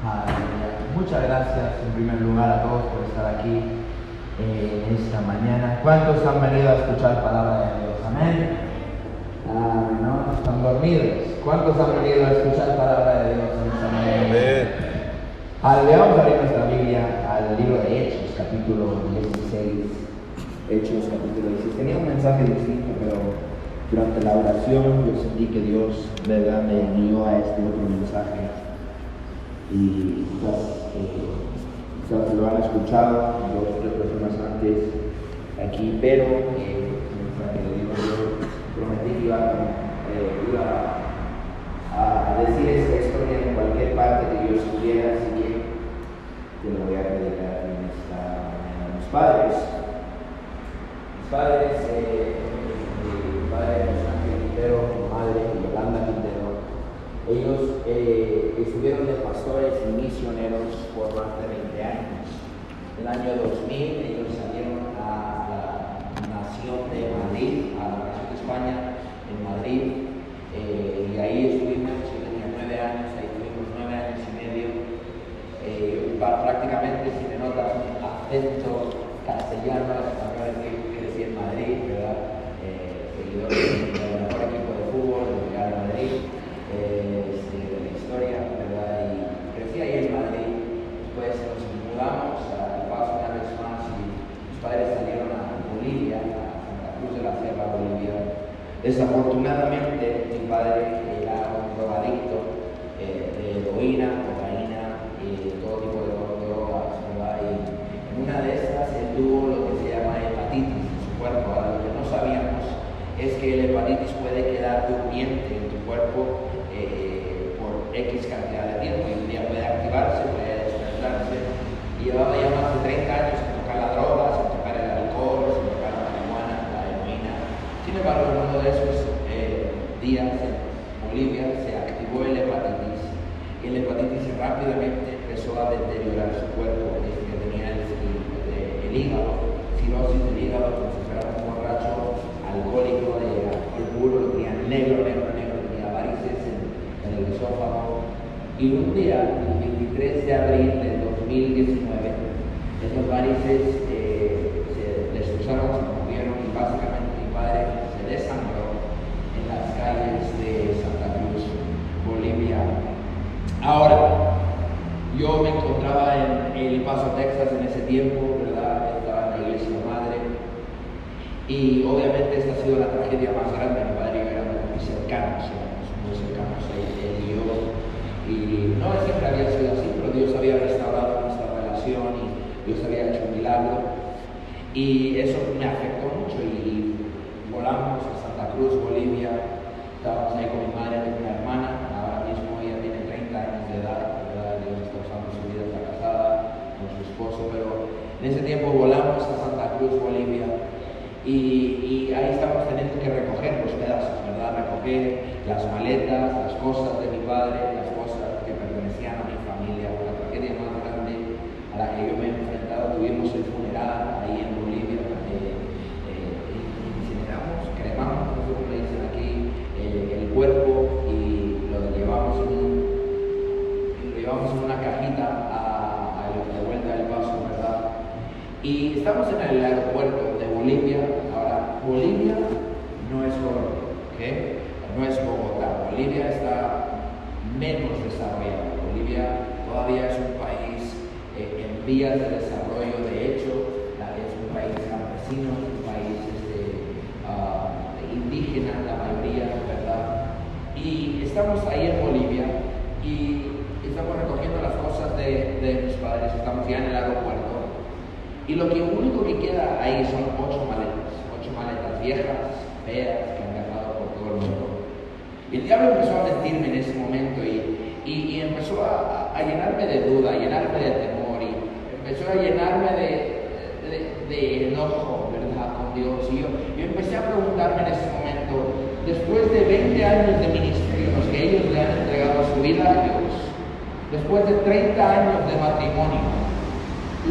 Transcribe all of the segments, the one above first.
Aleluya. Muchas gracias en primer lugar a todos por estar aquí en esta mañana. ¿Cuántos han venido a escuchar palabra de Dios? Amén. No están dormidos. ¿Cuántos han venido a escuchar palabra de Dios en esta mañana? Amén. Vamos a abrir nuestra Biblia al libro de Hechos, capítulo 16. Hechos, capítulo 16. Tenía un mensaje distinto, pero durante la oración yo sentí que Dios, ¿verdad?, me guió a este otro mensaje. Y quizás lo han escuchado 2 o 3 personas antes aquí, pero el mensaje de Dios, yo prometí que iba a decir esta historia en cualquier parte que yo estuviera, así que te lo voy a predicar en esta mañana. Mis padres, mi padre José Ángel Quintero, mi madre Yolanda Quintero, ellos estuvieron de pastores y misioneros por más de 20 años. En el año 2000 ellos salieron a la nación de Madrid, a la nación de España, en Madrid, y ahí estuvimos. Yo tenía 9 años, ahí estuvimos 9 años y medio. Prácticamente, si me notas un acento castellano, los españoles que crecí en Madrid, ¿verdad? Seguidor del mejor equipo de fútbol del Real Madrid, de la historia, ¿verdad? Y crecí ahí en Madrid. Después nos mudamos al Paso una vez más y mis padres salieron a Bolivia, a Santa Cruz de la Sierra, Bolivia. Desafortunadamente, mi padre era un drogadicto de heroína, cocaína y todo tipo de drogas, ¿verdad? Y en una de estas él tuvo lo que se llama hepatitis en su cuerpo. Ahora, lo que no sabíamos es que el hepatitis puede quedar durmiente en tu cuerpo por X cantidad de tiempo, y un día puede activarse, puede despertarse. Y llevaba ya más de 30 años sin tocar la droga, sin tocar el alcohol, sin tocar la marihuana, la heroína. Sin embargo, en uno de esos días en Bolivia se activó el hepatitis, y el hepatitis rápidamente empezó a deteriorar su cuerpo. Dice que tenía el hígado, cirrosis del hígado, como si fuera un borracho alcohólico de alcohol puro, lo tenía negro, tenía varices en el esófago. Y un día, el 23 de abril del 2019, esos varices se destrozaron, se movieron, y básicamente mi padre se desangró en las calles de Santa Cruz, Bolivia. Ahora, yo me encontraba en El Paso, Texas en ese tiempo, ¿verdad? Estaba en la iglesia madre, y obviamente esta ha sido la tragedia más grande. Mi padre y yo éramos muy cercanos, él y yo, y no siempre había sido así, pero Dios había restaurado nuestra relación y Dios había hecho un milagro, y eso me afectó mucho. Y volamos a Santa Cruz, Bolivia. Estábamos ahí con mi madre, con una hermana. Ahora mismo ella tiene 30 años de edad, ¿verdad? Dios está usando su vida, está casada con su esposo, pero en ese tiempo volamos a Santa Cruz, Bolivia, y ahí estamos teniendo que recoger los pedazos, ¿verdad? Recoger las maletas, las cosas de mi padre, las cosas que pertenecían a mi familia. La tragedia más grande a la que yo me he enfrentado. Tuvimos el funeral ahí en Bolivia, incineramos, cremamos, no sé cómo le dicen aquí, el cuerpo, y lo llevamos en una cajita de vuelta del Paso, ¿verdad? Y estamos en el aeropuerto de Bolivia. Ahora, Bolivia no es Colombia, ¿ok? No es Bogotá. Bolivia está menos desarrollado. Bolivia todavía es un país en vías de desarrollo. De hecho, es un país campesino, es un país indígena, la mayoría, ¿verdad? Y estamos ahí en Bolivia y estamos recogiendo las cosas de mis padres. Estamos ya en el aeropuerto, y lo único que queda ahí son 8 maletas viejas, feas, que han viajado por todo el mundo. Y el diablo empezó a mentirme en ese momento, y empezó a llenarme de duda, a llenarme de temor, y empezó a llenarme de enojo, ¿verdad?, con Dios. Y yo empecé a preguntarme en ese momento, después de 20 años de ministerio, los que ellos le han entregado su vida a Dios, después de 30 años de matrimonio,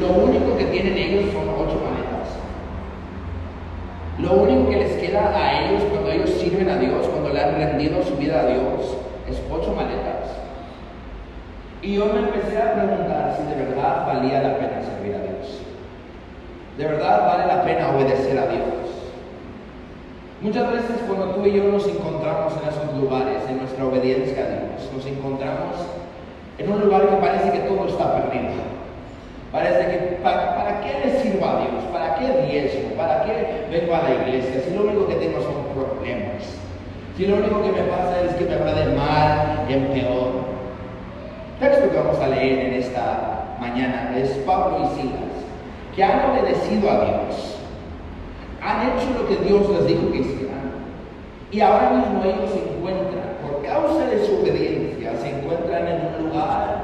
lo único que tienen ellos son 8 maletas. Lo único que les queda a ellos cuando ellos sirven a Dios, cuando le han rendido su vida a Dios, es 8 maletas. Y yo me empecé a preguntar si de verdad valía la pena servir a Dios. ¿De verdad vale la pena obedecer a Dios? Muchas veces cuando tú y yo nos encontramos en esos lugares, en nuestra obediencia a Dios, nos encontramos en un lugar que parece que todo está perdido. Parece que, ¿para qué le sirvo a Dios? ¿Para qué diezmo? ¿Para qué vengo a la iglesia? Si lo único que tengo son problemas. Si lo único que me pasa es que me va de mal en peor. El texto que vamos a leer en esta mañana es Pablo y Silas, que han obedecido a Dios. Han hecho lo que Dios les dijo que hicieran. Y ahora mismo ellos se encuentran, por causa de su obediencia, se encuentran en un lugar,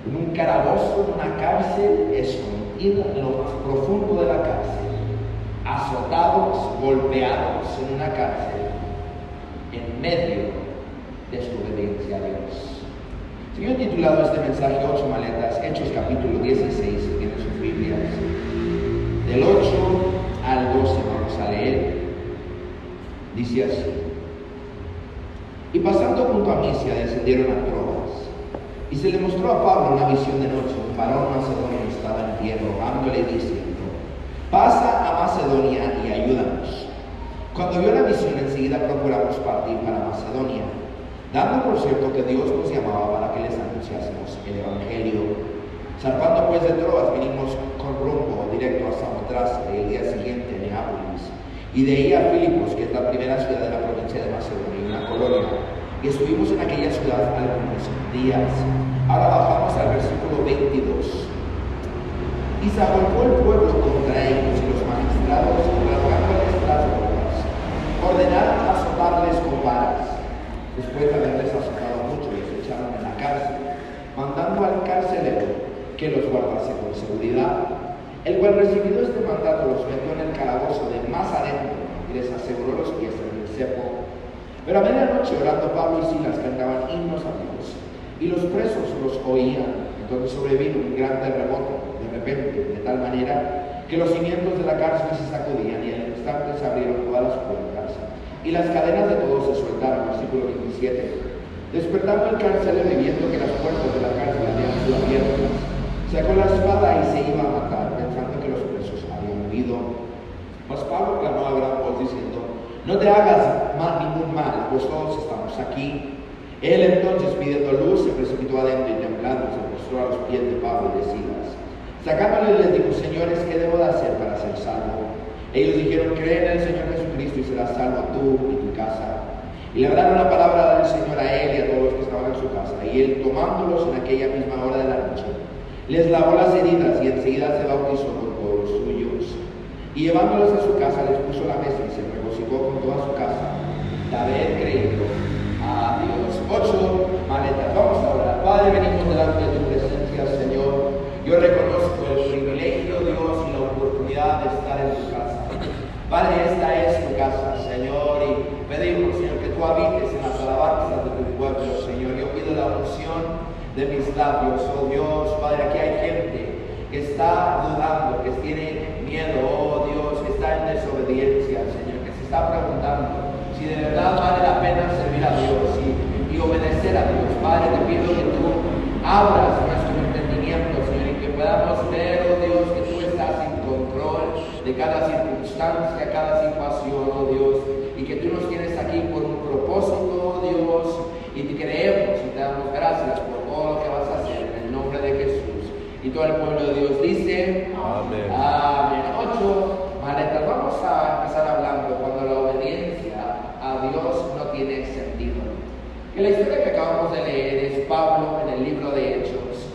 en un calabozo, en una cárcel, escondida en lo más profundo de la cárcel, azotados, golpeados en una cárcel, en medio de su obediencia a Dios. Si yo he titulado este mensaje 8 maletas, Hechos capítulo 16, si tienen sus Biblias, del 8 al 12 vamos a leer. Dice así: y pasando junto a Misia descendieron a Troas, y se le mostró a Pablo una visión de noche. Un varón macedonio estaba en pie rogándole diciendo: pasa a Macedonia y ayúdanos. Cuando vio la visión, enseguida procuramos partir para Macedonia, dando por cierto que Dios nos llamaba para que les anunciásemos el Evangelio. Zarpando pues de Troas, vinimos con rumbo directo a Samotracia, y el día siguiente a Neápolis, y de ahí a Filipos, que es la primera ciudad de la provincia de Macedonia, una colonia, y estuvimos en aquella ciudad algunos días. Ahora bajamos al versículo 22. Y se agolpó el pueblo contra ellos, y los magistrados, rasgándoles las ropas, ordenaron azotarles con varas. Después de haberles azotado mucho, les echaron en la cárcel, mandando al carcelero que los guardase con seguridad, el cual, recibido este mandato, los metió en el calabozo de más adentro y les aseguró los pies en el cepo. Pero a medianoche, orando, Pablo y Silas cantaban himnos a Dios, y los presos los oían. Entonces sobrevino un gran terremoto de repente, de tal manera que los cimientos de la cárcel se sacudían, y al instante se abrieron todas las puertas, y las cadenas de todos se soltaron. Versículo 27. Despertando el carcelero, y viendo que las puertas de la cárcel habían sido abiertas, sacó la espada y se iba a matar, pensando que los presos habían huido. Mas Pablo clamó a gran voz diciendo: no te hagas ningún mal, pues todos estamos aquí. Él entonces, pidiendo luz, se precipitó adentro, y temblando se postró a los pies de Pablo y de Silas. Sacándole, les dijo: señores, ¿qué debo de hacer para ser salvo? Ellos dijeron: cree en el Señor Jesucristo y serás salvo tú y tu casa. Y le hablaron la palabra del Señor a él y a todos los que estaban en su casa. Y él, tomándolos en aquella misma hora de la noche, les lavó las heridas, y enseguida se bautizó con todos los suyos. Y llevándolos a su casa, les puso la mesa, y se regocijó con toda su casa de haber creído a Dios. 8 maletas. Vamos a orar. Padre, venimos delante de tu presencia, Señor. Yo reconozco el privilegio, Dios, y la oportunidad de estar en tu casa. Padre, esta es tu casa, Señor, y pedimos, Señor, que tú habites en las alabanzas de tu pueblo, Señor. Yo pido la unción de mis labios, oh Dios. Padre, aquí hay gente que está dudando, que tiene miedo, oh Dios, que está en desobediencia, Señor, que se está preguntando si de verdad vale la pena servir a Dios y obedecer a Dios. Padre, te pido que tú abras nuestro entendimiento, Señor, y que podamos ver, oh Dios, que tú estás en control de cada circunstancia, cada situación, oh Dios, y que tú nos tienes aquí por un propósito, oh Dios, y te creemos y te damos gracias por todo lo que vas a hacer en el nombre de Jesús. Y todo el pueblo de Dios dice: amén. Amén. 8 maletas. Vamos a empezar hablando cuando la obediencia a Dios no tiene sentido. Que la historia que acabamos de leer es Pablo en el libro de Hechos.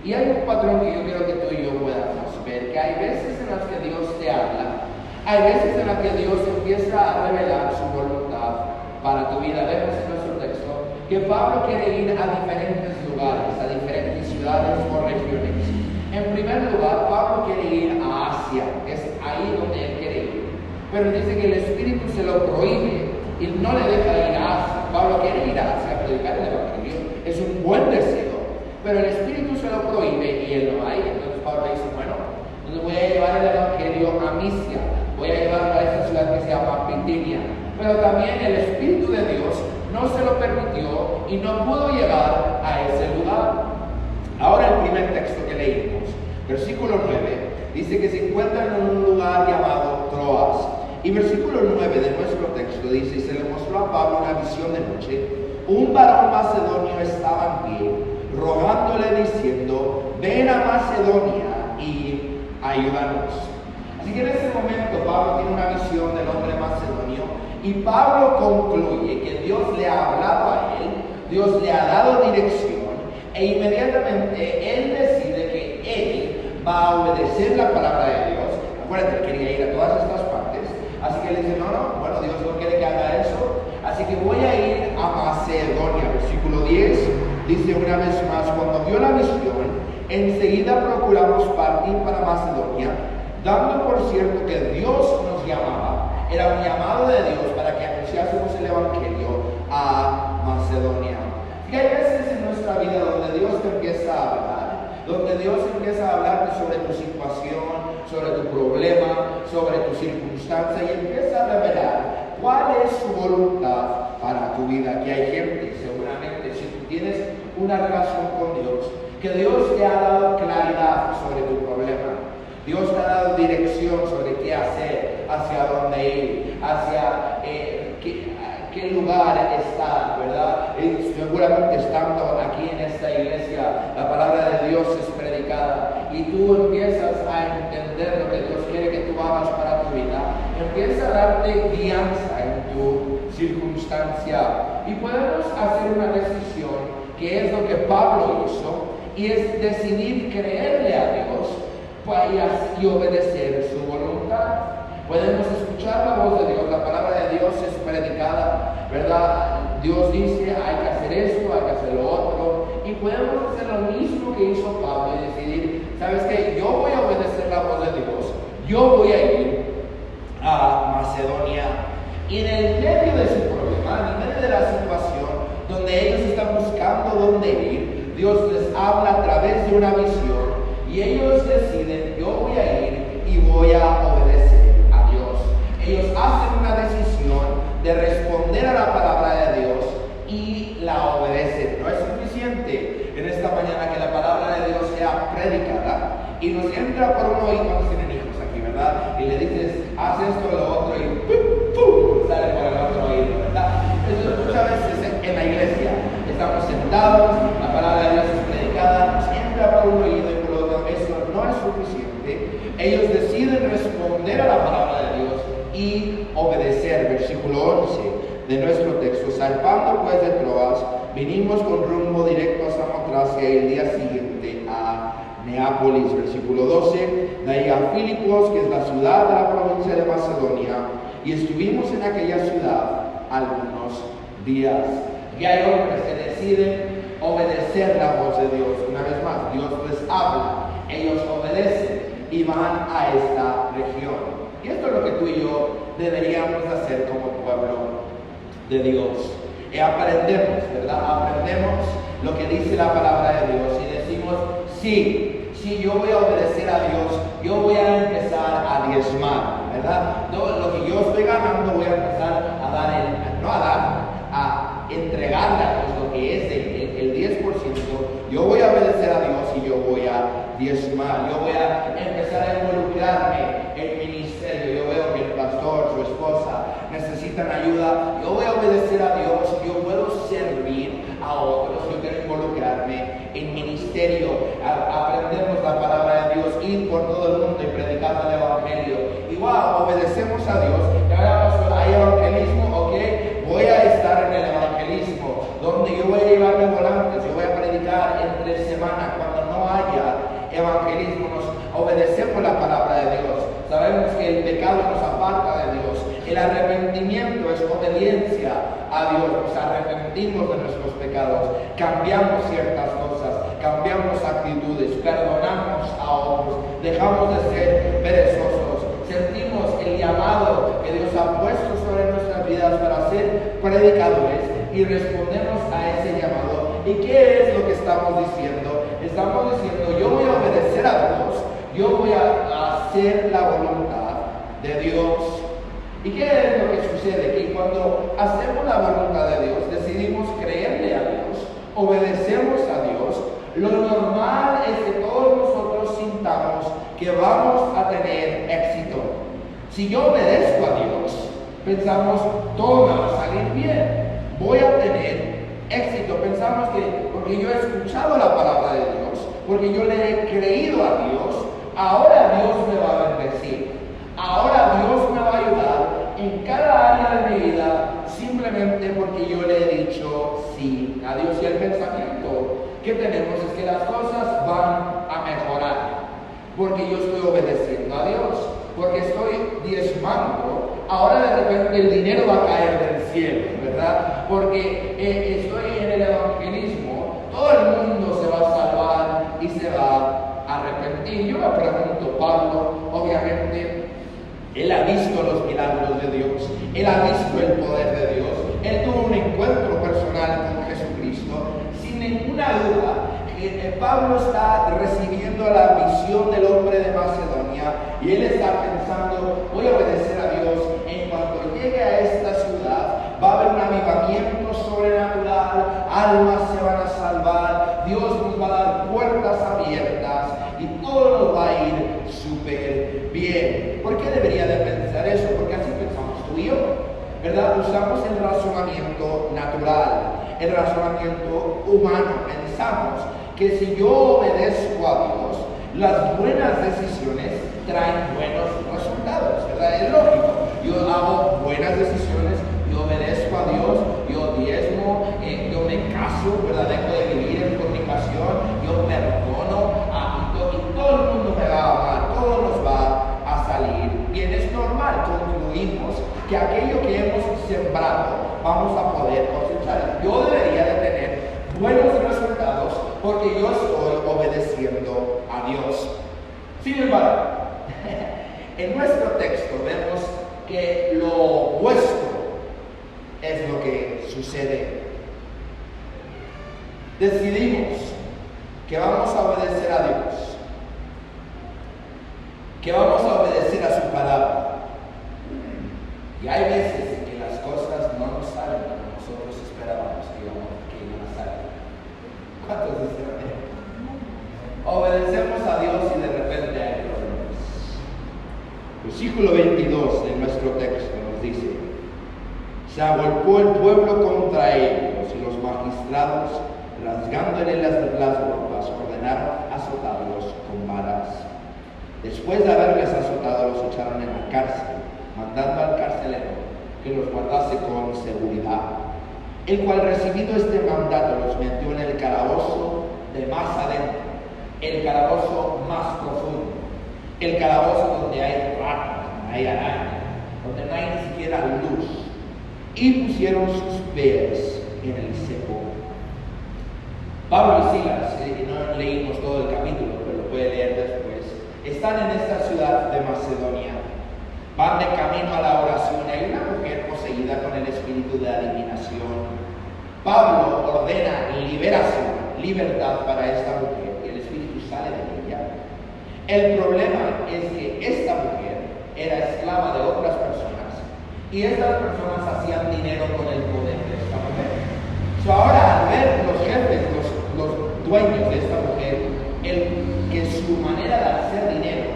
Y hay un patrón que yo quiero que tú y yo podamos ver, que hay veces en las que Dios te habla, hay veces en las que Dios empieza a revelar su voluntad para tu vida. Vemos en nuestro texto que Pablo quiere ir a diferentes lugares, a diferentes ciudades o regiones. En primer lugar, Pablo quiere ir a Asia, es ahí donde él quiere ir. Pero dice que el Espíritu se lo prohíbe y no le deja ir a Asia. Pablo quiere ir a Asia a predicar el Evangelio, es un buen deseo, pero el Espíritu se lo prohíbe y él no va a ir. Entonces Pablo dice: bueno, entonces voy a llevar el Evangelio a Misia, voy a llevarlo a esta ciudad que se llama Bitinia. Pero también el Espíritu de Dios no se lo permitió y no pudo llegar a ese lugar. Versículo 9 dice que se encuentran en un lugar llamado Troas. Y versículo 9 de nuestro texto dice: y se le mostró a Pablo una visión de noche. Un varón macedonio estaba en pie, rogándole diciendo: ven a Macedonia y ayúdanos. Así que en ese momento Pablo tiene una visión del hombre macedonio, y Pablo concluye que Dios le ha hablado a él, Dios le ha dado dirección, e inmediatamente él decide que él va a obedecer la palabra de Dios. Acuérdate, él quería ir a todas estas partes, así que él dice: bueno, Dios no quiere que haga eso, así que voy a ir a Macedonia. Versículo 10 dice una vez más: cuando vio la visión, enseguida procuramos partir para Macedonia, dando por cierto que Dios nos llamaba. Era un llamado de Dios para que anunciásemos el Evangelio a Macedonia. Y hay veces en nuestra vida donde Dios te empieza a hablar, donde Dios empieza a hablarte sobre tu situación, sobre tu problema, sobre tu circunstancia, y empieza a revelar cuál es su voluntad para tu vida. Aquí hay gente, seguramente, si tú tienes una relación con Dios, que Dios te ha dado claridad sobre tu problema. Dios te ha dado dirección sobre qué hacer, hacia dónde ir, hacia qué lugar estar, ¿verdad? Y seguramente estando aquí en esta iglesia, la palabra de Dios es predicada y tú empiezas a entender lo que Dios quiere que tú hagas para tu vida. Empieza a darte guianza en tu circunstancia y podemos hacer una decisión, que es lo que Pablo hizo, y es decidir creerle a Dios y obedecer su voluntad. Podemos escuchar la voz de Dios, la palabra de Dios es predicada, ¿verdad? Dios dice: hay que hacer esto, hay que hacer lo otro, y podemos hacer lo mismo que hizo Pablo y decidir: ¿sabes qué? Yo voy a obedecer la voz de Dios, yo voy a ir a Macedonia. Y en el medio de su problema, en el medio de la situación donde ellos están buscando dónde ir, Dios les habla a través de una visión. Y ellos deciden: yo voy a ir y voy a obedecer a Dios. Ellos hacen una decisión de responder a la palabra de Dios y la obedecen. No es suficiente en esta mañana que la palabra de Dios sea predicada y nos entra por un oído. Cuando tienen hijos aquí, ¿verdad? Y le dices: haz esto o lo otro, y ¡pum! ¡Pum! Sale por el otro oído, ¿verdad? Eso muchas veces en la iglesia estamos sentados, la palabra de Dios es predicada, nos entra por un oído y por otro. Eso no es suficiente. Ellos deciden responder a la palabra de Dios y obedecer. Versículo 11 de nuestro texto: zarpando pues de Troas, vinimos con rumbo directo a Samotracia y el día siguiente a Neápolis. Versículo 12: de ahí a Filipos, que es la ciudad de la provincia de Macedonia, y estuvimos en aquella ciudad algunos días. Y hay hombres que deciden obedecer la voz de Dios. Una vez más, Dios les habla, ellos obedecen y van a esta región. Y esto es lo que tú y yo deberíamos hacer como pueblo de Dios. Y aprendemos, ¿verdad? Aprendemos lo que dice la palabra de Dios y decimos: sí, yo voy a obedecer a Dios, yo voy a empezar a diezmar, ¿verdad? Todo lo que yo estoy ganando voy a empezar a dar, a entregarle a Dios lo que es el 10%. Yo voy a obedecer a Dios y yo voy a diezmar. Yo voy a empezar a involucrarme en ministerio. Yo veo que el pastor, su esposa necesitan ayuda. Yo voy a obedecer a Dios. Yo puedo servir a otros. Yo quiero involucrarme en ministerio. Aprendemos la palabra de Dios, ir por todo el mundo y predicar el evangelio. Igual obedecemos a Dios. Y ahora, pastor, hay evangelismo, ok. Voy a estar en el evangelismo, donde yo voy a llevarme volantes, yo voy a predicar entre semana. Cuando no haya evangelismo, nos obedecemos la palabra de Dios. Sabemos que el pecado nos aparta de Dios. El arrepentimiento es obediencia a Dios. Nos arrepentimos de nuestros pecados, cambiamos ciertas cosas, cambiamos actitudes, perdonamos a otros, dejamos de ser perezosos, sentimos el llamado que Dios ha puesto sobre nuestras vidas para ser predicadores y respondemos a ese llamado. ¿Y qué es lo que estamos diciendo? Estamos diciendo: yo voy a obedecer a Dios, yo voy a hacer la voluntad de Dios. ¿Y qué es lo que sucede? Que cuando hacemos la voluntad de Dios, decidimos creerle a Dios, obedecemos a Dios, lo normal es que todos nosotros sintamos que vamos a tener éxito. Si yo obedezco a Dios, pensamos, todo me va a salir bien, voy a tener éxito. Pensamos que porque yo he escuchado la palabra de Dios, porque yo le he creído a Dios, ahora Dios me va a bendecir, ahora Dios me va a ayudar en cada área de mi vida, simplemente porque yo le he dicho sí a Dios. Y el pensamiento que tenemos es que las cosas van a mejorar, porque yo estoy obedeciendo a Dios, porque estoy diezmando, ahora de repente el dinero va a caer del cielo, ¿verdad? Porque estoy en el evangelismo, todo el mundo se va a salvar y se va a arrepentir. Yo me pregunto, Pablo, obviamente, él ha visto los milagros de Dios, él ha visto el poder de Dios, él tuvo un encuentro personal con Jesucristo. Sin ninguna duda, Pablo está recibiendo la visión del hombre de Macedonia y él está pensando, voy a obedecer a Dios, en cuanto llegue a esta ciudad va a haber un avivamiento sobrenatural, almas se van a salvar, Dios nos va a dar puertas abiertas y todo nos va a ir súper bien. ¿Por qué debería de pensar eso? Porque así pensamos tú y yo, ¿verdad? Usamos el razonamiento natural, el razonamiento humano. Pensamos que si yo obedezco a Dios, las buenas decisiones traen buenos resultados, ¿verdad? Es lógico. Yo hago buenas decisiones, yo obedezco a Dios, yo diezmo, yo me caso, ¿verdad? Dejo de vivir en fornicación, yo perdono, y todo el mundo me va a amar, todo nos va a salir bien. Es normal, concluimos que aquello que hemos sembrado vamos a poder cosechar. Yo debería de tener buenos resultados porque yo estoy obedeciendo a Dios. Sin embargo, en nuestro texto vemos que lo opuesto es lo que sucede. Decidimos que vamos a obedecer a Dios, que vamos a obedecer a su palabra. Y hay veces en que las cosas no nos salen como nosotros esperábamos que iban a salir. ¿Cuántos dicen amén? Obedecemos a Dios y de repente hay problemas. Versículo 22 de nuestro texto nos dice: se agolpó el pueblo contra ellos y los magistrados, rasgándole las ropas, ordenaron azotarlos con varas. Después de haberles azotado, los echaron en la cárcel, mandando al carcelero que los guardase con seguridad, el cual, recibido este mandato, los metió en el calabozo de más adentro, el calabozo más profundo, el calabozo donde hay ratas, donde hay arañas, donde no hay ni siquiera luz, y pusieron sus pies en el cepo. Pablo y Silas, no leímos todo el capítulo, pero lo puede leer después, están en esta ciudad de Macedonia, van de camino a la oración. Hay una mujer poseída con el espíritu de adivinación. Pablo ordena liberación, libertad para esta mujer, y el espíritu sale de ella. El problema es que esta mujer era esclava de otras personas, y estas personas hacían dinero con el poder de esta mujer. Ahora, al ver los jefes, los dueños de esta mujer, que su manera de hacer dinero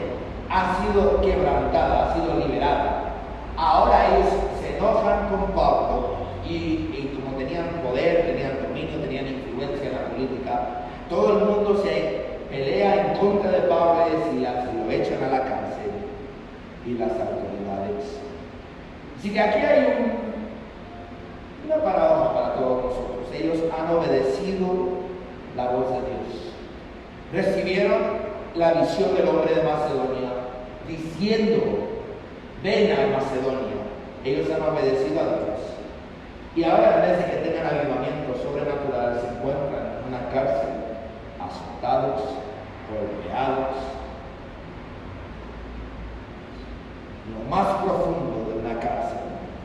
ha sido quebrantada, ha sido liberada, ahora ellos se enojan con Pablo y como tenían poder, tenían dominio, tenían influencia en la política, todo el mundo se pelea en contra de Pablo y Silas y lo echan a la cárcel y las autoridades. Así que aquí hay una paradoja para todos nosotros. Ellos han obedecido la voz de Dios. Recibieron la visión del hombre de Macedonia diciendo: ven a Macedonia. Ellos han obedecido a Dios. Y ahora, en vez de que tengan avivamiento sobrenatural, se encuentran en una cárcel, azotados, golpeados. Lo más profundo de una cárcel.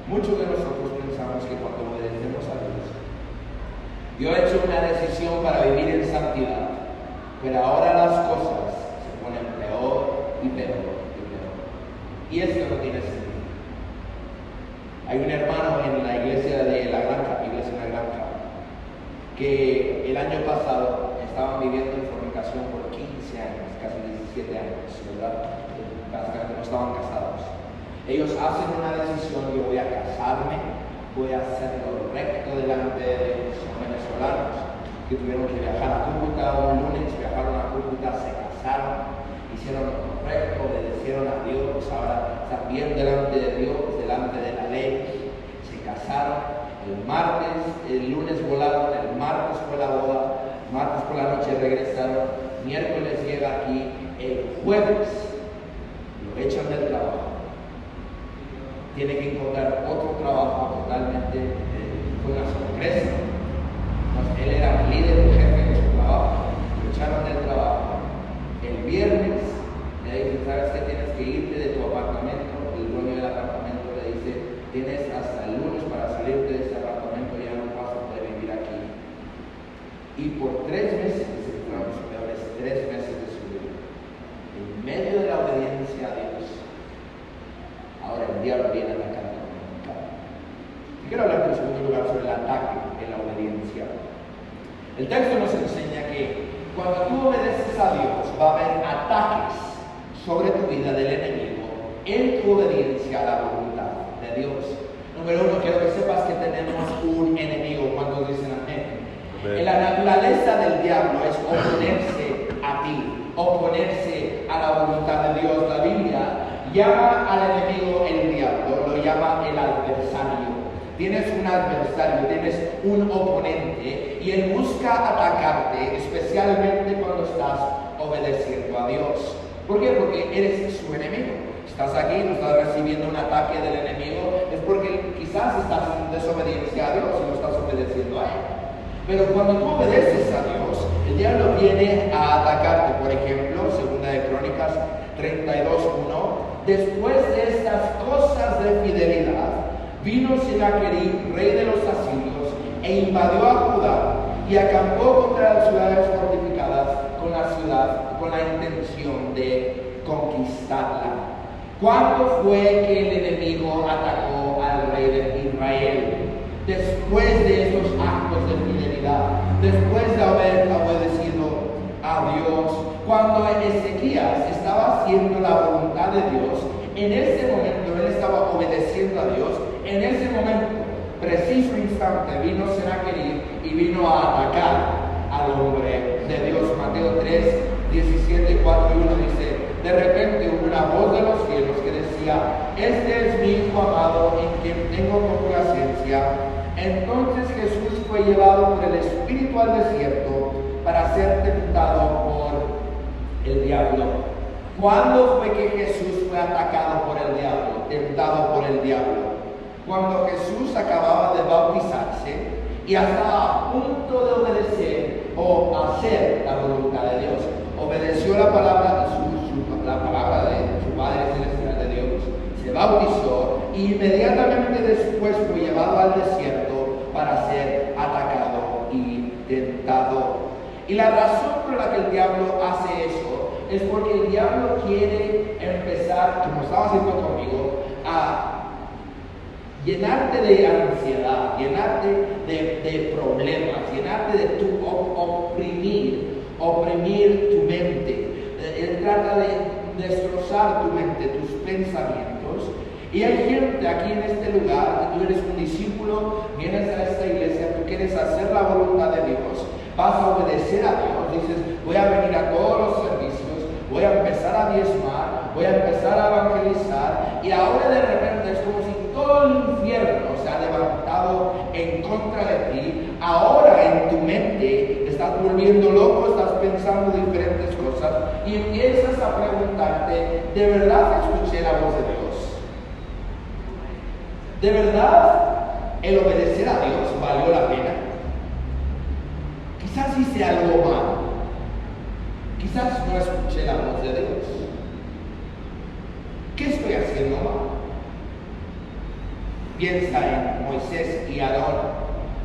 Muchos de nosotros pensamos que cuando obedecemos a Dios, yo he hecho una decisión para vivir en santidad, pero ahora las cosas se ponen peor y peor y peor. Y esto no tiene sentido. Hay un hermano en la iglesia de La Granja, iglesia de La Granja, que el año pasado estaban viviendo en fornicación por 15 años, casi 17 años, ¿verdad? Básicamente no estaban casados. Ellos hacen una decisión: yo voy a casarme, voy a hacer lo recto delante de Dios. Son venezolanos que tuvieron que viajar a Cúcuta un lunes, viajaron a Cúcuta, se casaron, hicieron lo correcto, obedecieron a Dios, ahora están bien delante de Dios, delante de la ley. Se casaron el martes, el lunes volaron, el martes fue la boda, martes por la noche regresaron, miércoles llega aquí, el jueves lo echan del trabajo. Tiene que encontrar otro trabajo totalmente, fue una sorpresa. Entonces, él era líder, jefe de su trabajo, lo echaron del trabajo. El viernes le dicen: ¿sabes qué? Tienes que irte de tu apartamento. El dueño del apartamento le dice: tienes hasta el lunes para salirte de ese apartamento, ya no vas a poder vivir aquí. Y por 3 meses, fueron los peores 3 meses de su vida, en medio de la obediencia a Dios, ahora el diablo viene atacando. Quiero hablar en segundo lugar sobre el ataque en la obediencia. El texto nos enseña que cuando tú obedeces a Dios, va a haber ataques sobre tu vida del enemigo en tu obediencia a la voluntad de Dios. Número 1, quiero que sepas que tenemos un enemigo. ¿Cuántos dicen amén? En la naturaleza del diablo es oponerse a ti, oponerse a la voluntad de Dios. La Biblia llama al enemigo el diablo, lo llama el adversario. Tienes un adversario, tienes un oponente, y él busca atacarte, especialmente cuando estás obedeciendo a Dios. ¿Por qué? Porque eres su enemigo. Estás aquí, no estás recibiendo un ataque del enemigo, es porque quizás estás en desobediencia a Dios y no estás obedeciendo a él. Pero cuando tú obedeces a Dios, el diablo viene a atacarte. Por ejemplo, 2 de Crónicas 32:1, después de estas cosas de fidelidad, vino Sennacherib, rey de los asirios, e invadió a Judá y acampó contra las ciudades fortificadas con la intención de conquistarla. ¿Cuándo fue que el enemigo atacó al rey de Israel? Después de estos actos de fidelidad, después de haber obedecido a Dios. Cuando Ezequías estaba haciendo la voluntad de Dios, en ese momento él estaba obedeciendo a Dios. En ese momento, preciso instante, vino Sennacherib y vino a atacar al hombre de Dios. Mateo 3, 17, 4 y 1 dice: de repente hubo una voz de los cielos que decía: este es mi hijo amado, en quien tengo complacencia. Entonces Jesús fue llevado por el Espíritu al desierto para ser tentado por el diablo. ¿Cuándo fue que Jesús fue atacado por el diablo, tentado por el diablo? Cuando Jesús acababa de bautizarse y estaba a punto de obedecer o hacer la voluntad de Dios. Obedeció la palabra, la palabra de su Padre Celestial de Dios, se bautizó y inmediatamente después fue llevado al desierto para ser atacado y tentado. Y la razón por la que el diablo hace eso es porque el diablo quiere empezar, como estaba haciendo conmigo, a llenarte de ansiedad, llenarte de problemas, llenarte de oprimir tu mente. Él trata de destrozar tu mente, tus pensamientos. Y hay gente aquí en este lugar, que tú eres un discípulo, vienes a esta iglesia, tú quieres hacer la voluntad de Dios, vas a obedecer a Dios, dices: voy a venir a todos los servicios, voy a empezar a diezmar, voy a empezar a evangelizar, y ahora de repente es como si todo el infierno se ha levantado en contra de ti. Ahora en tu mente te estás volviendo loco, estás pensando diferentes cosas y empiezas a preguntarte: ¿de verdad escuché la voz de Dios? ¿De verdad el obedecer a Dios valió la pena? Quizás hice algo mal, quizás no escuché la voz de Dios. ¿Qué estoy haciendo mal? Piensa en Moisés y Aarón.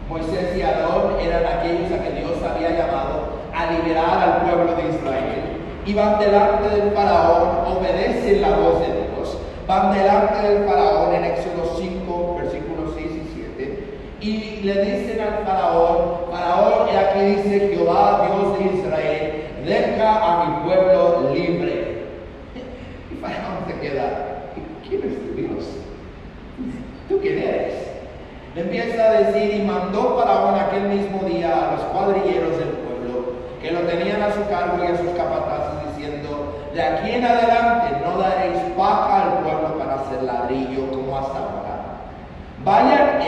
Moisés y Aarón eran aquellos a que Dios había llamado a liberar al pueblo de Israel. Y van delante del faraón, obedecen la voz de Dios, van delante del faraón en Éxodo 5, versículos 6 y 7, y le dicen al faraón: faraón, y aquí dice Jehová, Dios de Israel, deja a mi pueblo libre. decir, y mandó Faraón aquel mismo día a los cuadrilleros del pueblo, que lo tenían a su cargo y a sus capataces, diciendo: de aquí en adelante no daréis paja al pueblo para hacer ladrillo como hasta ahora. Vayan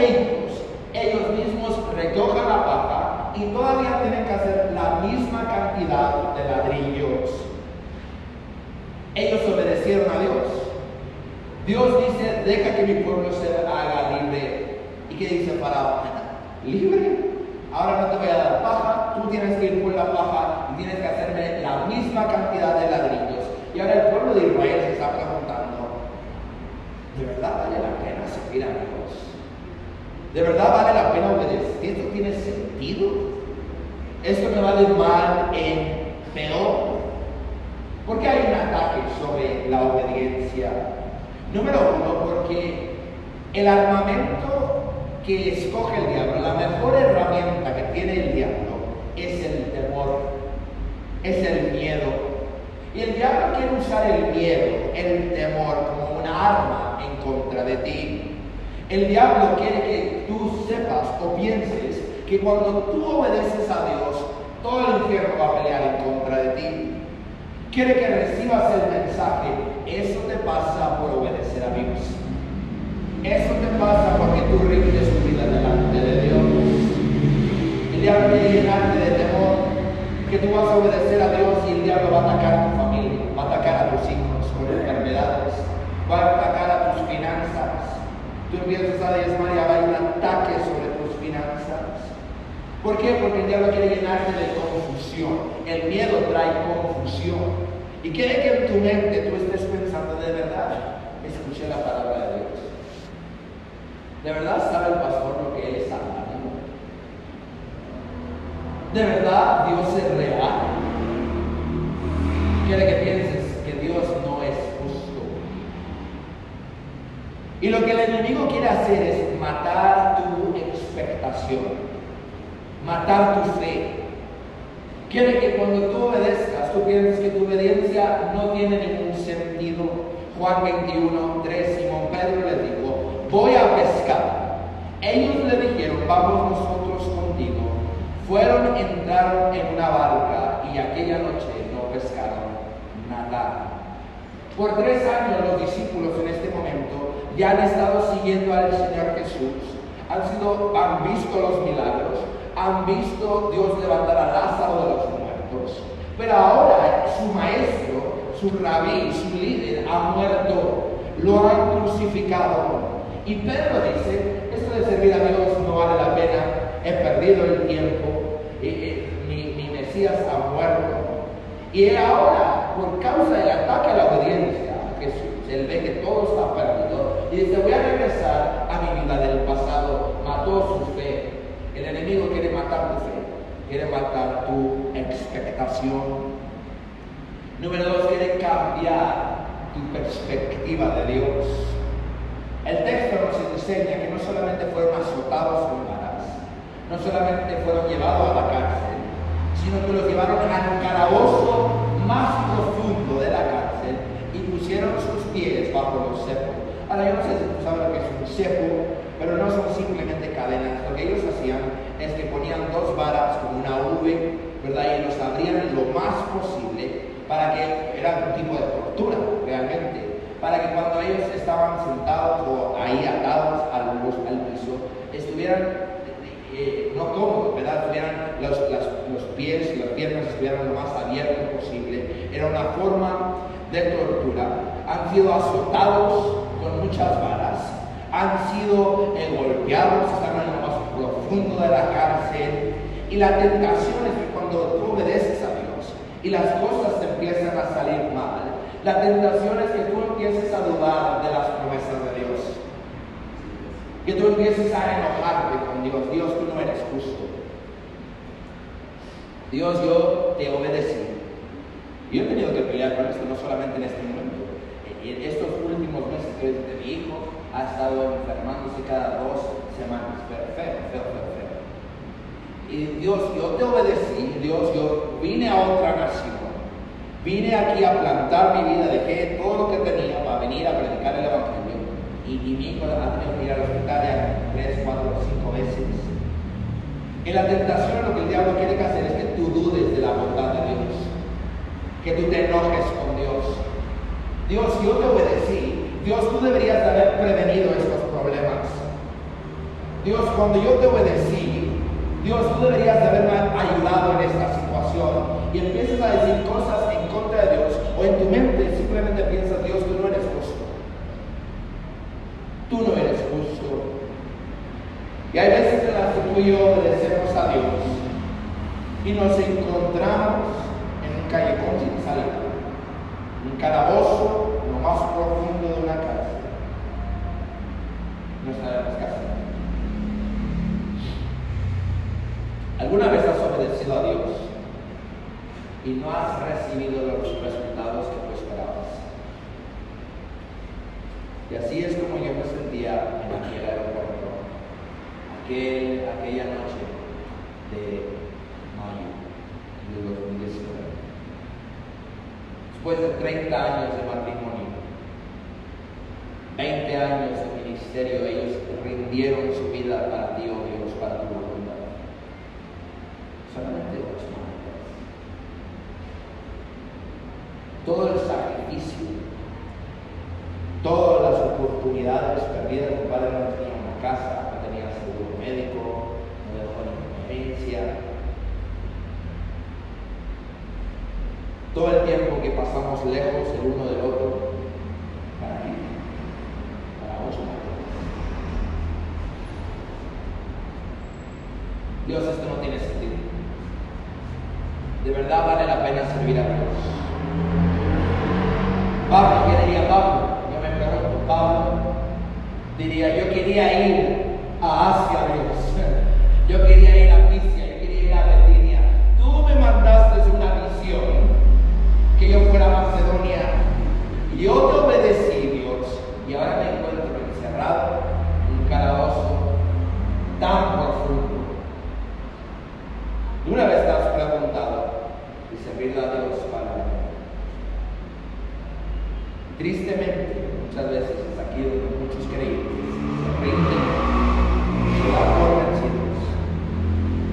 ellos mismos recojan la paja y todavía tienen que hacer la misma cantidad de ladrillos. Ellos obedecieron a Dios. Dios dice: deja que mi pueblo se haga libre. ¿Y qué dice Faraón? ¿Libre? Ahora no te voy a dar paja, tú tienes que ir por la paja y tienes que hacerme la misma cantidad de ladrillos. Y ahora el pueblo de Israel se está preguntando: ¿de verdad vale la pena servir a Dios? ¿De verdad vale la pena obedecer? ¿Esto tiene sentido? ¿Esto me va de mal en peor? ¿Por qué hay un ataque sobre la obediencia? Número uno, porque el armamento que escoge el diablo, la mejor herramienta que tiene el diablo, es el temor, es el miedo. Y el diablo quiere usar el miedo, el temor, como una arma en contra de ti. El diablo quiere que tú sepas o pienses que cuando tú obedeces a Dios, todo el infierno va a pelear en contra de ti. Quiere que recibas el mensaje: eso te pasa por obedecer a Dios. Eso te pasa porque tú rindes tu vida delante de Dios. El diablo quiere llenarte de temor, que tú vas a obedecer a Dios y el diablo va a atacar a tu familia, va a atacar a tus hijos con enfermedades, va a atacar a tus finanzas. Tú empiezas a diezmar y hay un ataque sobre tus finanzas. ¿Por qué? Porque el diablo quiere llenarte de confusión. El miedo trae confusión. Y quiere que en tu mente tú estés pensando: de verdad escuché la palabra de Dios. ¿De verdad sabe el pastor lo que él está hablando? ¿De verdad Dios es real? Quiere que pienses que Dios no es justo. Y lo que el enemigo quiere hacer es matar tu expectación, matar tu fe. Quiere que cuando tú obedezcas, tú pienses que tu obediencia no tiene ningún sentido. Juan 21, 3, Simón Pedro les dijo: voy a pescar. Ellos le dijeron: vamos nosotros contigo. Fueron, entraron en una barca y aquella noche no pescaron nada. Por 3 años los discípulos en este momento ya han estado siguiendo al Señor Jesús. Han visto los milagros, han visto Dios levantar a Lázaro de los muertos. Pero ahora su maestro, su rabí, su líder ha muerto. Lo han crucificado. Y Pedro dice: esto de servir a Dios no vale la pena. He perdido el tiempo. Mi Mesías ha muerto. Y ahora, por causa del ataque a la obediencia a Jesús, él ve que todo está perdido y dice: voy a regresar a mi vida del pasado. Mató su fe. El enemigo quiere matar tu fe, quiere matar tu expectación. Número 2, quiere cambiar tu perspectiva de Dios. El texto nos enseña que no solamente fueron azotados con varas, no solamente fueron llevados a la cárcel, sino que los llevaron al calabozo más profundo de la cárcel y pusieron sus pies bajo los cepos. Ahora, yo no sé si tú sabes lo que es un cepo, pero no son simplemente cadenas. Lo que ellos hacían es que ponían 2 varas con una V, ¿verdad? Y los abrían lo más posible para que, era un tipo de tortura realmente, para que cuando ellos estaban sentados o ahí atados al piso, estuvieran no cómodos, ¿verdad? Estuvieran los pies y las piernas estuvieran lo más abiertos posible. Era una forma de tortura. Han sido azotados con muchas varas, han sido golpeados, están en lo más profundo de la cárcel. Y la tentación es que cuando tú obedeces a Dios y las cosas te empiezan a salir mal, la tentación es que tú empieces a dudar de las promesas de Dios, que tú empieces a enojarte con Dios. Dios, tú no eres justo. Dios, yo te obedecí. Yo he tenido que pelear con esto, no solamente en este momento. En estos últimos meses de mi hijo ha estado enfermándose cada 2 semanas. Feo. Y Dios, yo te obedecí. Dios, yo vine a otra nación. Vine aquí a plantar mi vida. Dejé todo lo que tenía para venir a predicar el Evangelio. y mi hijo ha tenido que ir al hospital ya 3, 4, 5 veces. En la tentación lo que el diablo quiere hacer es que tú dudes de la bondad de Dios, que tú te enojes con Dios. Dios, yo te obedecí. Dios, tú deberías de haber prevenido estos problemas. Dios, cuando yo te obedecí, Dios, tú deberías de haberme ayudado en esta situación. Y empiezas a decir cosas en contra de Dios, o en tu mente simplemente piensas, Dios, tú no eres justo. Tú no eres justo. Y hay veces en las que tú y yo obedecemos a Dios y nos encontramos en un callejón sin salida, un calabozo lo más profundo de una cárcel. No sabemos qué hacer. ¿Alguna vez has obedecido a Dios y no has recibido los resultados que tú esperabas? Y así es como yo me sentía en aquel aeropuerto, aquella noche de mayo de 2019. Después de 30 años de matrimonio, 20 años de ministerio, ellos rindieron su vida para ti, oh Dios, para tu voluntad. Solamente 8 años. Todo el sacrificio, todas las oportunidades perdidas. Mi padre no tenía una casa, no tenía seguro médico, no dejó ninguna herencia. Todo el tiempo que pasamos lejos el uno del otro, ¿para qué? Para 8 años. Dios, esto no tiene sentido. De verdad vale la pena servir a Dios. Pablo, ¿qué diría Pablo? Yo me pregunto, Pablo diría, yo quería ir a Asia, Dios. Yo quería ir a Misia, yo quería ir a Bitinia. Tú me mandaste una misión, que yo fuera a Macedonia. Y yo te obedecí, Dios. Y ahora me encuentro encerrado en un calabozo tan profundo. ¿Y una vez te has preguntado si servirle a Dios para la vida? Tristemente, muchas veces es aquí donde muchos creyentes se rinden, se dan por vencidos,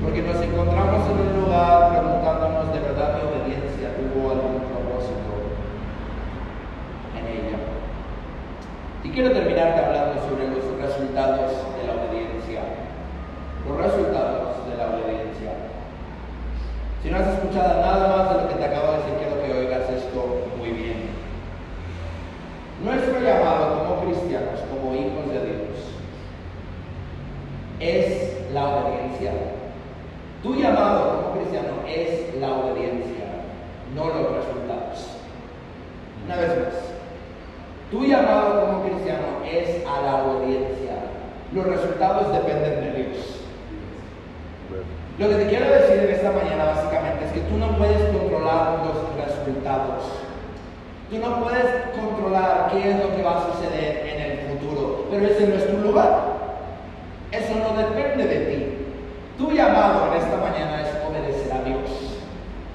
porque nos encontramos en un lugar preguntándonos de verdad mi obediencia tuvo algún propósito en ella. Y quiero terminar hablando sobre los resultados de la obediencia. Los resultados de la obediencia. Si no has escuchado nada más de lo que te acabo de decir, quiero que oigas esto muy bien. Nuestro llamado como cristianos, como hijos de Dios, es la obediencia. Tu llamado como cristiano es la obediencia, no los resultados. Una vez más, tu llamado como cristiano es a la obediencia. Los resultados dependen de Dios. Lo que te quiero decir en esta mañana básicamente es que tú no puedes controlar los resultados. Tú no puedes controlar qué es lo que va a suceder en el futuro, pero ese no es tu lugar. Eso no depende de ti. Tu llamado en esta mañana es obedecer a Dios,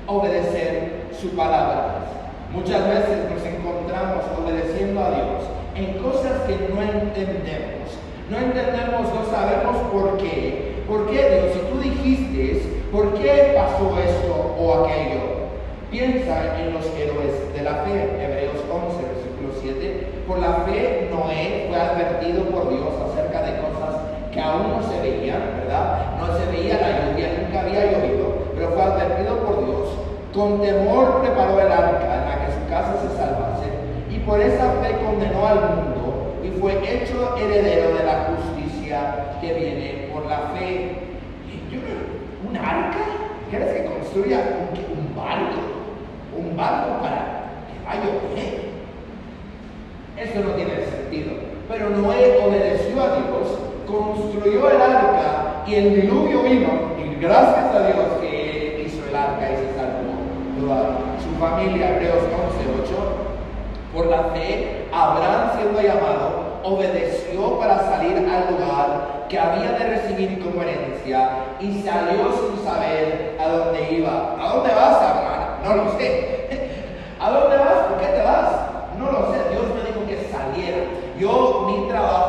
obedecer su palabra. Muchas veces nos encontramos obedeciendo a Dios en cosas que no entendemos. No entendemos, no sabemos por qué. ¿Por qué, Dios? Si tú dijiste, ¿por qué pasó esto o aquello? Piensa en los héroes de la fe. Hebreos 11, versículo 7. Por la fe, Noé fue advertido por Dios acerca de cosas que aún no se veían, ¿verdad? No se veía la lluvia, nunca había llovido, pero fue advertido por Dios. Con temor preparó el arca en la que su casa se salvase, y por esa fe condenó al mundo, y fue hecho heredero de la justicia que viene por la fe. ¿Un arca? ¿Quieres que construya un barco? Un barco para que vaya a llover. Eso no tiene sentido. Pero Noé obedeció a Dios, construyó el arca y el diluvio vino. Y gracias a Dios que él hizo el arca y se salvó toda su familia. Hebreos 11:8. Por la fe, Abraham, siendo llamado, obedeció para salir al lugar que había de recibir como herencia y salió sin saber a dónde iba. ¿A dónde vas, Abraham? No lo sé. ¿A dónde vas? ¿Por qué te vas? No lo sé. Dios me dijo que saliera. Mi trabajo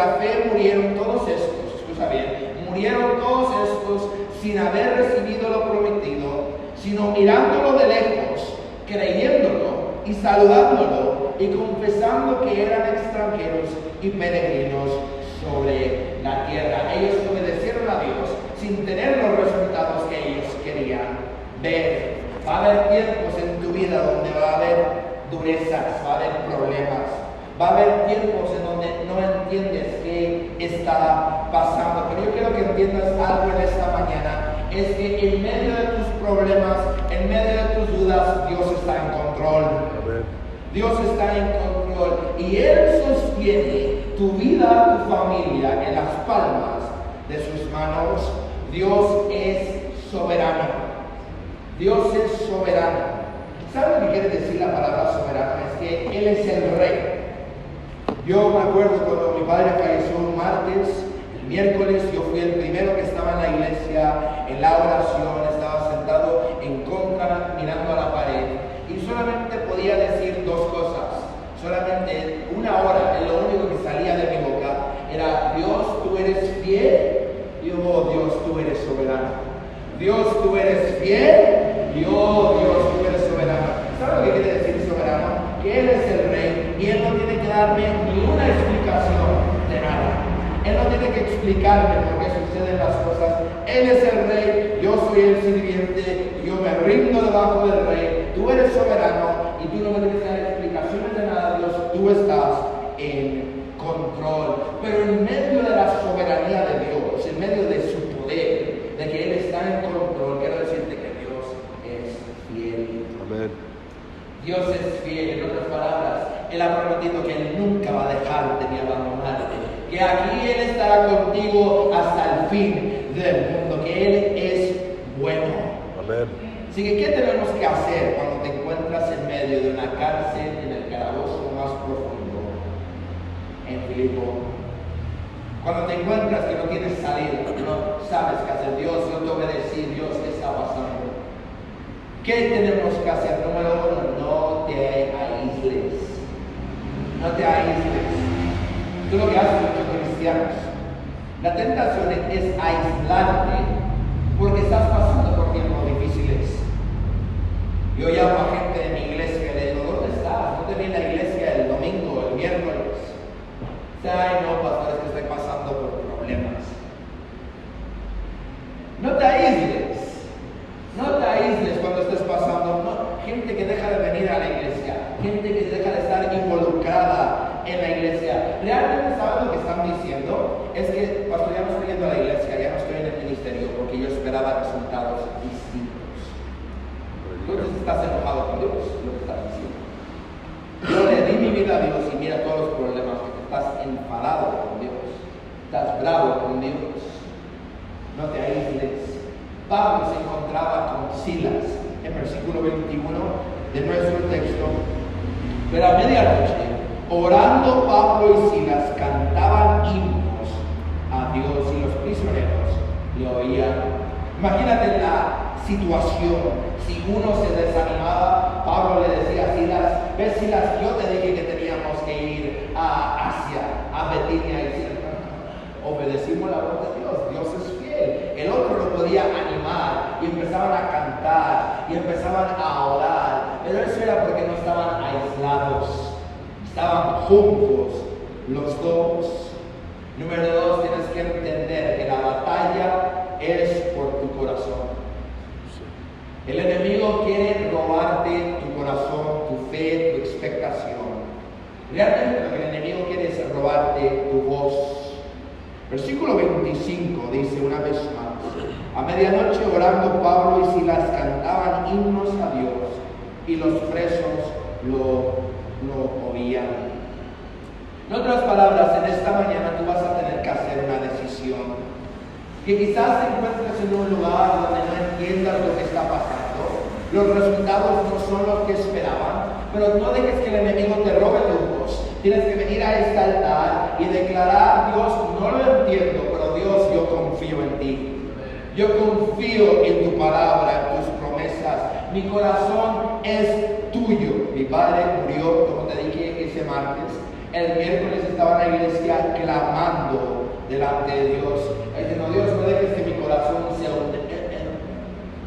la fe murieron todos estos, escucha bien, murieron todos estos sin haber recibido lo prometido, sino mirándolo de lejos, creyéndolo y saludándolo y confesando que eran extranjeros y peregrinos sobre la tierra. Ellos obedecieron a Dios sin tener los resultados que ellos querían ver. Va a haber tiempos en tu vida donde va a haber durezas, va a haber problemas, va a haber tiempos en donde no entiendes qué está pasando. Pero yo quiero que entiendas algo en esta mañana, es que en medio de tus problemas, en medio de tus dudas, Dios está en control. Dios está en control y Él sostiene tu vida, tu familia en las palmas de sus manos. Dios es soberano. Dios es soberano. ¿Saben lo que quiere decir la palabra soberano? Es que Él es el rey. Yo me acuerdo cuando mi padre falleció un martes, el miércoles yo fui el primero que estaba en la iglesia, en la oración, estaba sentado en contra, mirando a la pared, y solamente podía decir dos cosas. Solamente una hora, lo único que salía de mi boca era: Dios, tú eres fiel, y oh Dios, tú eres soberano. Dios, tú eres fiel, y oh Dios, tú eres soberano. ¿Sabes lo que quiere decir soberano? Que Él es el rey y Él no tiene que darme ni una explicación de nada. Él no tiene que explicarme por qué suceden las cosas. Él es el rey, yo soy el sirviente, yo me rindo debajo del rey. Tú eres soberano y tú no me tienes que dar explicaciones de nada, Dios. Tú estás en control. Pero en medio de la soberanía de Dios, en medio de su poder, de que Él está en control, quiero decirte que Dios es fiel. Amén. Dios es fiel. En otras palabras, Él ha prometido que Él nunca va a dejarte ni abandonarte, que aquí Él estará contigo hasta el fin del mundo, que Él es bueno. Amén. Así que, ¿qué tenemos que hacer cuando te encuentras en medio de una cárcel, en el calabozo más profundo en Filipo? Cuando te encuentras que no tienes salida, no sabes qué hacer. Dios, yo te obedecí. Dios, ¿qué está pasando? ¿Qué tenemos que hacer? Número uno, no te aísles. No te aísles. Tú lo que hacen muchos cristianos. La tentación es aislarte porque estás pasando por tiempos difíciles. Yo llamo a gente de mi iglesia y le digo: ¿dónde estás? ¿No te vi en la iglesia el domingo, el miércoles? Ay, no, pastor, es que estoy pasando por problemas. No te aísles. No te aísles cuando estés pasando. No. Gente que deja de venir a la iglesia, gente que deja de estar involucrada en la iglesia. Realmente, ¿saben lo que están diciendo? Es que, pastor, ya no estoy yendo a la iglesia, ya no estoy en el ministerio porque yo esperaba resultados distintos. Entonces estás enojado con Dios, lo que estás diciendo. Yo le di mi vida a Dios y mira todos los problemas. Estás enfadado con Dios, estás bravo con Dios. No te aísles. Pablo se encontraba con Silas en versículo 21 de nuestro texto. Pero a medianoche, orando, Pablo y Silas cantaban himnos a Dios y los prisioneros le oían. Imagínate la situación. Si uno se desanimaba, Pablo le decía a Silas: ves, Silas, yo te dije que teníamos que ir a Asia, a Betinia, y Silas: obedecimos la voz de Dios. Dios es fiel. El otro lo podía animar y empezaban a cantar y empezaban a orar, pero eso era porque no estaban aislados, estaban juntos los dos. Número dos, tienes que entender que la batalla es por tu corazón. El enemigo quiere robarte tu corazón, tu fe, tu expectación. Realmente lo que el enemigo quiere es robarte tu voz. Versículo 25 dice una vez más: a medianoche, orando, Pablo y Silas cantaban himnos a Dios y los presos lo oían. En otras palabras, en esta mañana tú vas a tener que hacer una decisión. Que quizás te encuentres en un lugar donde no entiendas lo que está pasando. Los resultados no son los que esperaban, pero no dejes que el enemigo te robe tu voz. Tienes que venir a este altar y declarar: Dios, no lo entiendo, pero Dios, yo confío en ti. Yo confío en tu palabra, en tus promesas. Mi corazón es tuyo. Mi padre murió, como te dije ese martes. El miércoles estaba en la iglesia clamando delante de Dios, diciendo: Dios, no dejes que mi corazón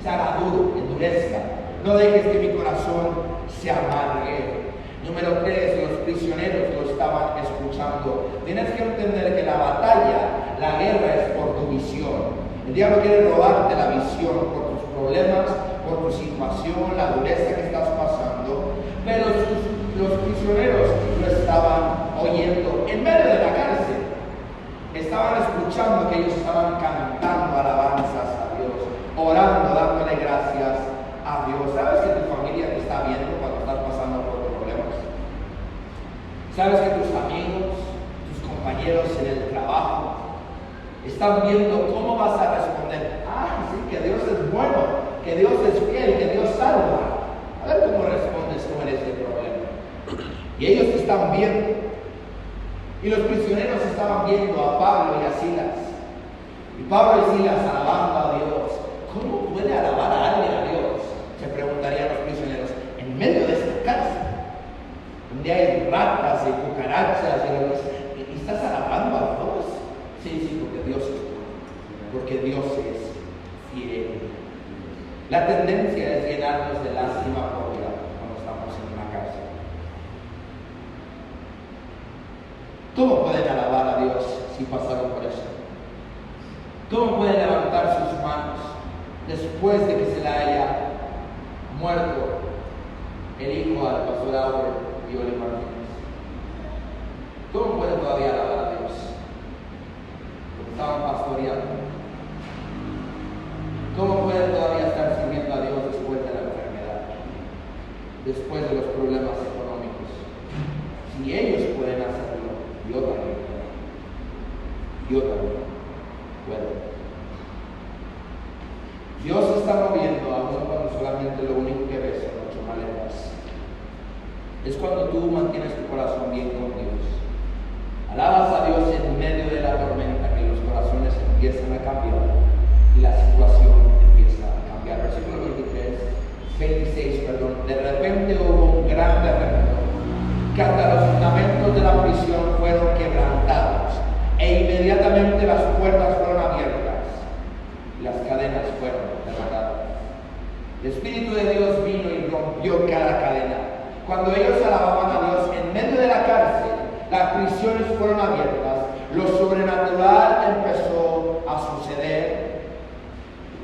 se haga duro, endurezca. No dejes que mi corazón se amargue. Número 3, los prisioneros lo estaban escuchando. Tienes que entender que la batalla, la guerra es por tu visión. El diablo quiere robarte la visión por tus problemas, por tu situación, la dureza que estás pasando. Pero los prisioneros lo estaban oyendo en medio de la cárcel. Estaban escuchando que ellos estaban cantando alabanzas a Dios, orando, dándole gracias a Dios. ¿Sabes que tu familia te está viendo cuando estás pasando por problemas? ¿Sabes que tus amigos, tus compañeros en el trabajo están viendo cómo vas a responder? Ah, sí, que Dios es bueno, que Dios es fiel, que Dios salva. A ver cómo respondes tú en este problema. Y ellos te están viendo. Y los prisioneros estaban viendo a Pablo y a Silas. Y Pablo y Silas alabando a Dios. ¿Cómo puede alabar a alguien a Dios? Se preguntarían los prisioneros. En medio de esta cárcel, donde hay ratas y cucarachas y estás alabando a Dios. Sí, porque Dios es bueno, porque Dios es fiel. La tendencia es llenarnos de lástima propia cuando estamos en una cárcel. ¿Cómo pueden alabar a Dios si pasaron por eso? ¿Cómo pueden levantar sus manos después de que se le haya muerto el hijo al pastor Albert y Oli Martínez? ¿Cómo pueden todavía alabar a Dios? Porque estaban pastoreando. ¿Cómo pueden todavía estar sirviendo a Dios después de la enfermedad? Después de los problemas económicos. Si ellos pueden hacerlo, yo también puedo. Yo también puedo. Dios se está moviendo aún cuando solamente lo único que ves son 8 maletas. Es cuando tú mantienes tu corazón bien con Dios. Alabas a Dios en medio de la tormenta, que los corazones empiezan a cambiar y la situación empieza a cambiar. Versículo 26, de repente hubo un gran terremoto, que hasta los fundamentos de la prisión fueron quebrantados, e inmediatamente las puertas fueron abiertas y las cadenas fueron derrotadas. El Espíritu de Dios vino y rompió cada cadena. Cuando ellos alababan a Dios en medio de la cárcel, las prisiones fueron abiertas, lo sobrenatural empezó a suceder.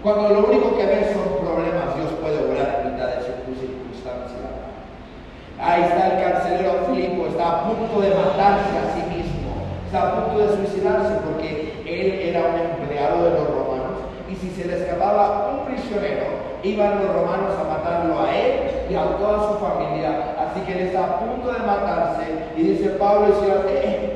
Cuando lo único que ves son problemas, Dios puede obrar en mitad de su circunstancia. Ahí está el carcelero Filipo, está a punto de matarse a sí mismo, está a punto de suicidarse porque él era un empleado de los romanos, y si se le escapaba un prisionero, iban los romanos a matarlo a él y a toda su familia. Así que él está a punto de matarse y dice Pablo y Silas: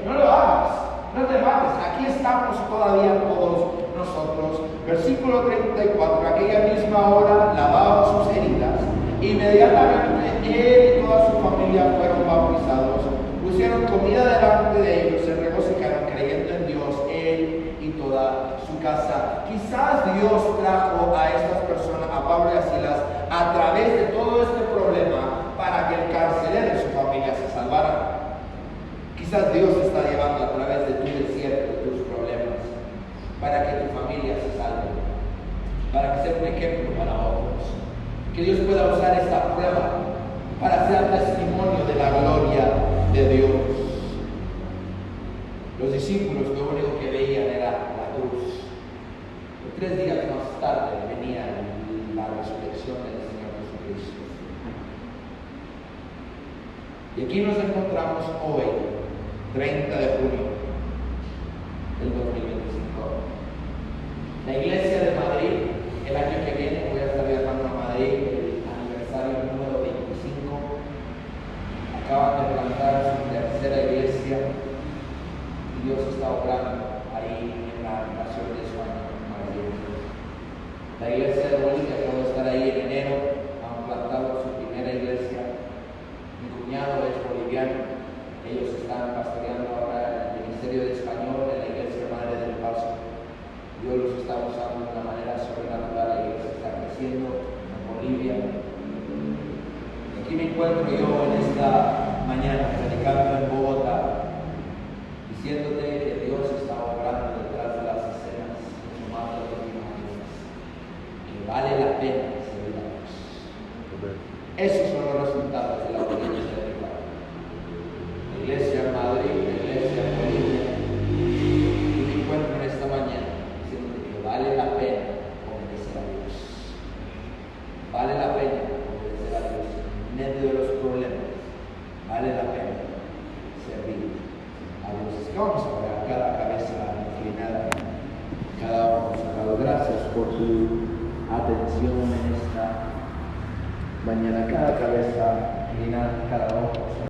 no lo hagas, no te mates, aquí estamos todavía todos nosotros. Versículo 34, aquella misma hora lavaban sus heridas. Inmediatamente él y toda su familia fueron bautizados, pusieron comida delante de ellos, se regocijaron creyendo en Dios, él y toda su casa. Quizás Dios trajo a estas personas, a Pablo y a Silas, a través de todo este problema para que el carcelero y su familia se salvaran. Quizás Dios te está llevando a través de tu desierto, de tus problemas, para que tu familia se salve, para que sea un ejemplo para otros. Que Dios pueda usar esta prueba para ser testimonio de la gloria de Dios. Los discípulos lo único que veían era la cruz. 3 días más tarde venía la resurrección del Señor Jesucristo. Y aquí nos encontramos hoy, 30 de junio del 2025. La Iglesia de Madrid, el año que viene voy a estar viajando a Madrid, el aniversario número 25. Acaban de plantar su tercera iglesia y Dios está obrando ahí en la nación de España, Madrid. La iglesia de Bolivia acabó de estar ahí en enero, han plantado su primera iglesia. Mi cuñado es boliviano, ellos están pastoreando ahora el Ministerio de Español en la Iglesia Madre del Paso. Dios los está usando de una manera sobrenatural, la iglesia está creciendo en Bolivia. Aquí me encuentro yo en esta mañana predicando en Bogotá, diciéndote que Dios está obrando detrás de las escenas mucho más de lo que imaginas, que vale la pena servir a Dios. Esos son los resultados de la obediencia de Cristo. La iglesia en Madrid, la iglesia en Bolivia, y me encuentro en esta mañana diciéndote que vale la pena obedecer a Dios. Vale la pena obedecer a Dios en medio de los problemas. Vale la pena servir a Dios. Es que vamos a orar, cada cabeza inclinada, cada uno cerrado. Gracias por tu atención en esta mañana. Cada cabeza inclinada, cada uno cerrado.